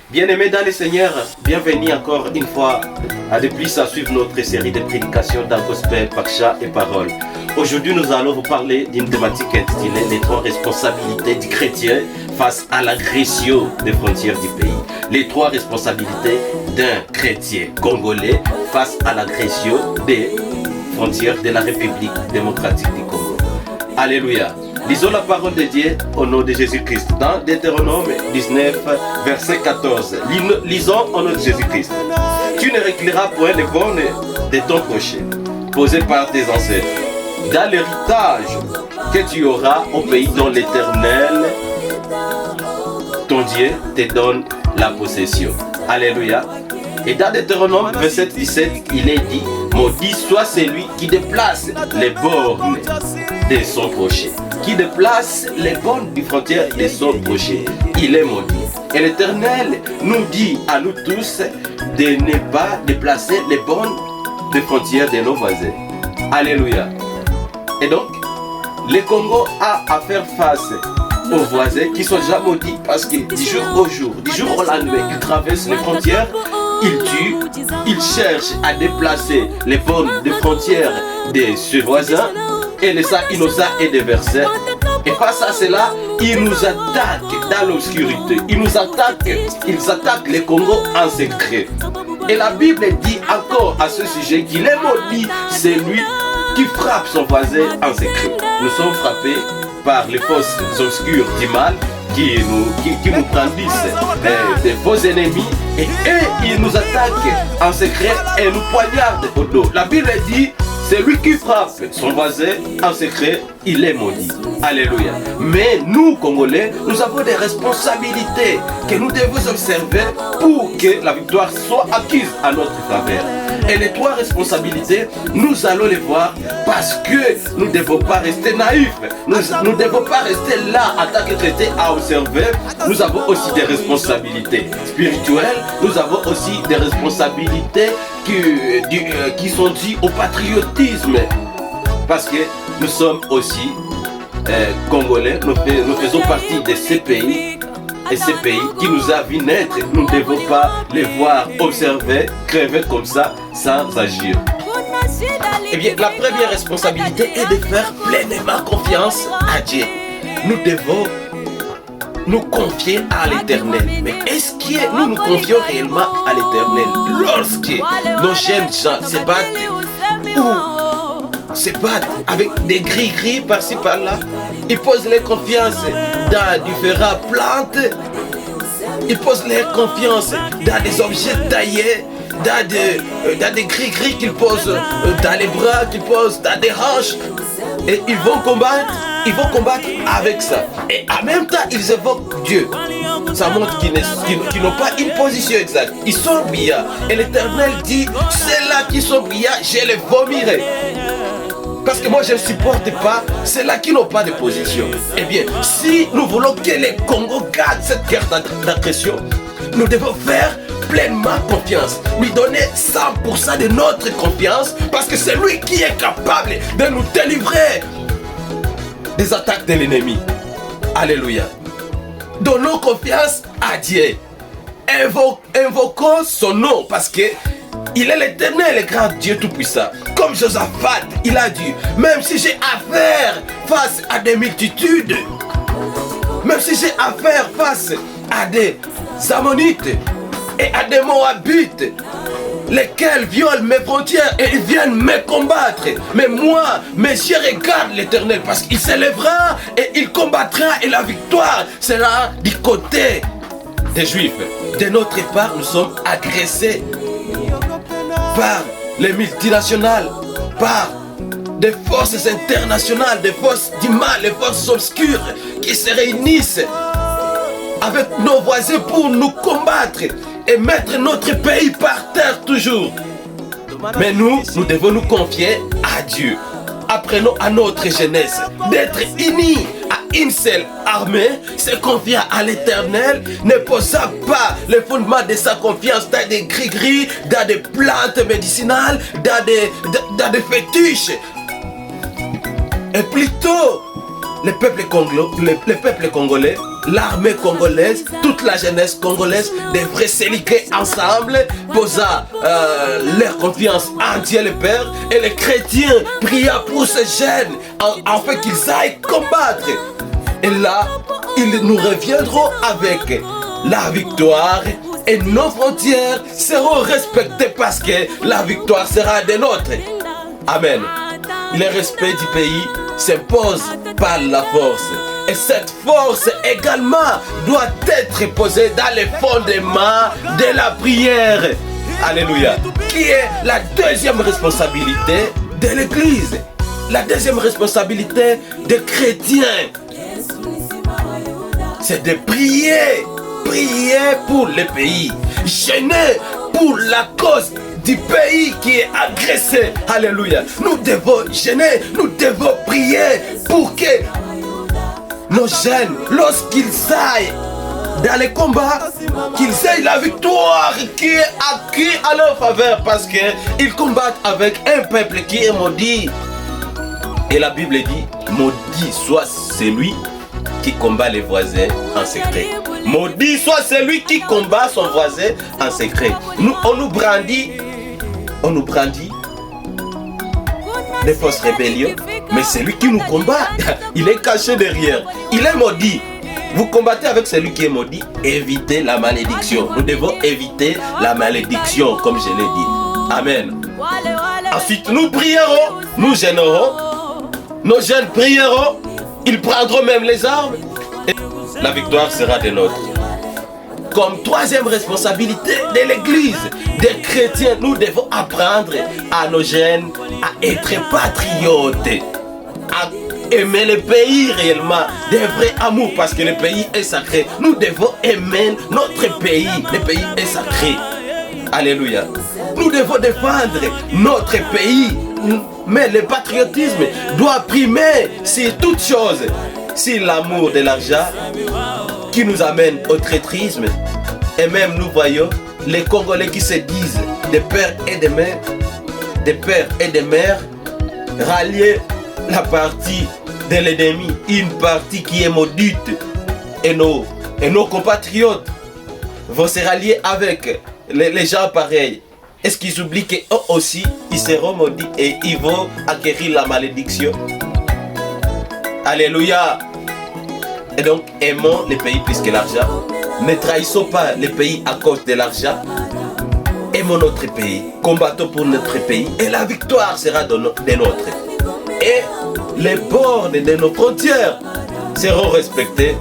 Bien-aimés dans le Seigneur, bienvenue encore une fois à de plus à suivre notre série de prédications dans Gospel, Paksha et Parole. Aujourd'hui, nous allons vous parler d'une thématique intitulée « Les trois responsabilités du chrétien face à l'agression des frontières du pays ». Les trois responsabilités d'un chrétien congolais face à l'agression des frontières de la République démocratique du Congo. Alléluia. Lisons la parole de Dieu au nom de Jésus-Christ dans Deutéronome 19, verset 14. Lisons au nom de Jésus-Christ. Tu ne reculeras point les bornes de ton prochain, posées par tes ancêtres, dans l'héritage que tu auras au pays dont l'Éternel, ton Dieu, te donne la possession. Alléluia. Et dans Deutéronome 27, 17, il est dit, maudit soit celui qui déplace les bornes de son prochain. Qui déplace les bornes du frontière de son prochain. Il est maudit. Et l'Éternel nous dit à nous tous de ne pas déplacer les bornes de frontières de nos voisins. Alléluia. Et donc, le Congo a à faire face aux voisins qui sont déjà maudits parce que du jour au jour, du jour au lendemain, ils traversent les frontières, ils tuent, ils cherchent à déplacer les bornes de frontières de ce voisin et les sang innocents est déversé. Et face à cela, ils nous attaquent dans l'obscurité. Ils attaquent le Congo en secret. Et la Bible dit encore à ce sujet qu'il est maudit celui qui frappe son voisin en secret. Nous sommes frappés par les forces obscures du mal qui nous brandissent des faux ennemis et eux, ils nous attaquent en secret et nous poignardent au dos. La Bible dit, celui qui frappe son voisin en secret, il est maudit. Alléluia. Mais nous, Congolais, nous avons des responsabilités que nous devons observer pour que la victoire soit acquise à notre faveur. Et les trois responsabilités, nous allons les voir parce que nous ne devons pas rester naïfs. Nous ne devons pas rester là en tant que traités à observer. Nous avons aussi des responsabilités spirituelles. Nous avons aussi des responsabilités qui sont dues au patriotisme. Parce que nous sommes aussi Congolais. Nous faisons partie de ces pays. Et ces pays qui nous a vu naître, nous ne devons pas les voir observer, crever comme ça, sans agir. Eh bien, la première responsabilité est de faire pleinement confiance à Dieu. Nous devons nous confier à l'Éternel. Mais est-ce que nous nous confions réellement à l'Éternel lorsque nos jeunes gens se battent avec des gris-gris par-ci par-là? Ils posent leur confiance dans différentes plantes. Ils posent leur confiance dans des objets taillés, dans des gris-gris qu'ils posent dans les bras, qu'ils posent dans des hanches. Et ils vont combattre avec ça. Et en même temps, ils évoquent Dieu. Ça montre qu'ils n'ont pas une position exacte. Ils sont brillants. Et l'Éternel dit, ceux-là qui sont brillants, je les vomirai. Parce que moi je ne supporte pas ceux-là qui n'ont pas de position. Eh bien, si nous voulons que les Congo gardent cette guerre d'agression, nous devons faire pleinement confiance. Lui donner 100% de notre confiance parce que c'est lui qui est capable de nous délivrer des attaques de l'ennemi. Alléluia. Donnons confiance à Dieu. Invoquons son nom parce que il est l'Éternel, le grand Dieu tout-puissant. Comme Josaphat, il a dit, même si j'ai affaire face à des multitudes, même si j'ai affaire face à des Ammonites et à des Moabites, lesquels violent mes frontières et ils viennent me combattre. Mais moi, mes yeux regardent l'Éternel parce qu'il s'élèvera et il combattra et la victoire sera du côté des Juifs. De notre part, nous sommes agressés par les multinationales, par des forces internationales, des forces du mal, des forces obscures qui se réunissent avec nos voisins pour nous combattre et mettre notre pays par terre toujours. Mais nous devons nous confier à Dieu. Apprenons à notre jeunesse d'être unis à une seule armée, se confier à l'Éternel, ne posant pas le fondement de sa confiance dans des gris-gris, dans des plantes médicinales, dans des fétiches. Et plutôt le peuple congolais, l'armée congolaise, toute la jeunesse congolaise devrait s'éliguer ensemble, posa leur confiance en Dieu le Père, et les chrétiens pria pour ces jeunes afin qu'ils aillent combattre. Et là, ils nous reviendront avec la victoire et nos frontières seront respectées parce que la victoire sera des nôtres. Amen. Le respect du pays s'impose par la force. Et cette force également doit être posée dans les fondements de la prière. Alléluia. Qui est la deuxième responsabilité de l'Église. La deuxième responsabilité des chrétiens, c'est de prier. Prier pour le pays. Jeûner pour la cause du pays qui est agressé. Alléluia. Nous devons jeûner, nous devons prier pour que nos jeunes, lorsqu'ils aillent dans les combats, qu'ils aient la victoire qui est acquise à leur faveur parce qu'ils combattent avec un peuple qui est maudit. Et la Bible dit, maudit soit celui qui combat les voisins en secret. Maudit soit celui qui combat son voisin en secret. On nous brandit des fausses rébellions, mais celui qui nous combat, il est caché derrière. Il est maudit. Vous combattez avec celui qui est maudit, évitez la malédiction. Nous devons éviter la malédiction, comme je l'ai dit. Amen. Ensuite, nous prierons, nous jeûnerons, nos jeunes prieront, ils prendront même les armes et la victoire sera des nôtres. Comme troisième responsabilité de l'Église, des chrétiens, nous devons apprendre à nos jeunes à être patriotes, à aimer le pays réellement, de vrai amour, parce que le pays est sacré. Nous devons aimer notre pays, le pays est sacré. Alléluia. Nous devons défendre notre pays, mais le patriotisme doit primer sur toutes choses. C'est l'amour de l'argent qui nous amène au traîtrisme. Et même nous voyons les Congolais qui se disent des pères et des mères, rallier la partie de l'ennemi, une partie qui est maudite. Et nos compatriotes vont se rallier avec les gens pareils. Est-ce qu'ils oublient qu'eux aussi, ils seront maudits et ils vont acquérir la malédiction? Alléluia. Et donc, aimons le pays plus que l'argent. Ne trahissons pas le pays à cause de l'argent. Aimons notre pays. Combattons pour notre pays. Et la victoire sera des nôtres. Et les bornes de nos frontières seront respectées